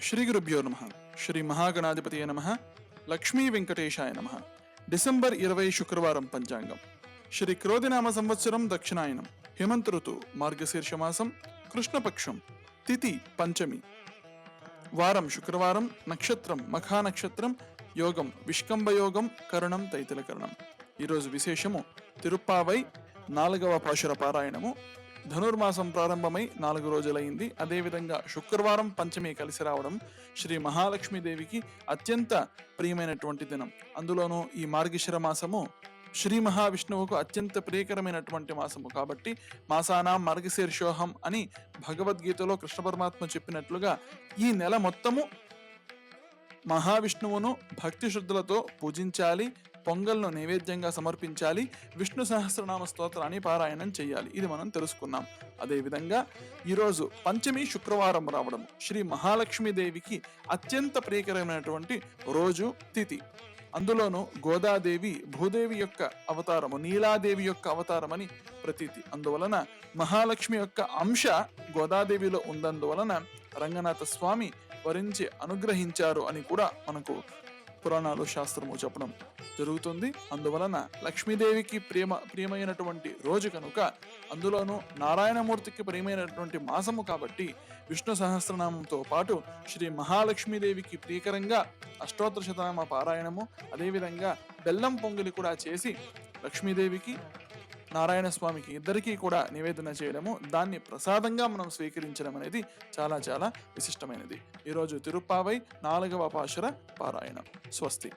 శ్రీ గురుభ్యో నమ. శ్రీ మహాగణాధిపతియే నమ. లక్ష్మీ వెంకటేశాయ నమ. డిసెంబర్ 20 శుక్రవారం పంచాంగం. శ్రీ క్రోధినామ సంవత్సరం దక్షిణాయనం, హేమంత ఋతు, మార్గశీర్ష మాసం, కృష్ణపక్షం, తిథి పంచమి, వారం శుక్రవారం, నక్షత్రం మఖా నక్షత్రం, యోగం విష్కంభ యోగం, కరణం తైతిల కరణం. ఈరోజు విశేషము తిరుప్పావై 4వ పాశుర పారాయణము. ధనుర్మాసం ప్రారంభమై 4 రోజులైంది. అదేవిధంగా శుక్రవారం పంచమి కలిసి రావడం శ్రీ మహాలక్ష్మీదేవికి అత్యంత ప్రియమైనటువంటి దినం. అందులోనూ ఈ మార్గశిర మాసము శ్రీ మహావిష్ణువుకు అత్యంత ప్రియకరమైనటువంటి మాసము కాబట్టి మాసానాం మార్గశీర్షోహం అని భగవద్గీతలో కృష్ణ పరమాత్మ చెప్పినట్లుగా ఈ నెల మొత్తము మహావిష్ణువును భక్తి శ్రద్ధలతో పూజించాలి, పొంగల్ను నైవేద్యంగా సమర్పించాలి, విష్ణు సహస్రనామ స్తోత్రాన్ని పారాయణం చేయాలి. ఇది మనం తెలుసుకున్నాం. అదేవిధంగా ఈరోజు పంచమి శుక్రవారం రావడం శ్రీ మహాలక్ష్మీదేవికి అత్యంత ప్రియకరమైనటువంటి రోజు, తిథి. అందులోనూ గోదాదేవి భూదేవి యొక్క అవతారము, నీలాదేవి యొక్క అవతారమని ప్రతీతి. అందువలన మహాలక్ష్మి యొక్క అంశ గోదాదేవిలో ఉన్నందువలన రంగనాథ స్వామి వరించి అనుగ్రహించారు అని కూడా మనకు పురాణాలు శాస్త్రము చెప్పడం జరుగుతుంది. అందువలన లక్ష్మీదేవికి ప్రియమైనటువంటి రోజు కనుక, అందులోనూ నారాయణమూర్తికి ప్రియమైనటువంటి మాసము కాబట్టి విష్ణు సహస్రనామంతో పాటు శ్రీ మహాలక్ష్మీదేవికి ప్రియకరంగా అష్టోత్తర శతనామ పారాయణము, అదేవిధంగా బెల్లం పొంగలి కూడా చేసి లక్ష్మీదేవికి నారాయణ స్వామికి ఇద్దరికీ కూడా నివేదన చేయడము, దాన్ని ప్రసాదంగా మనం స్వీకరించడం అనేది చాలా చాలా విశిష్టమైనది. ఈరోజు తిరుప్పావై 4వ పాశుర పారాయణం. స్వస్తి.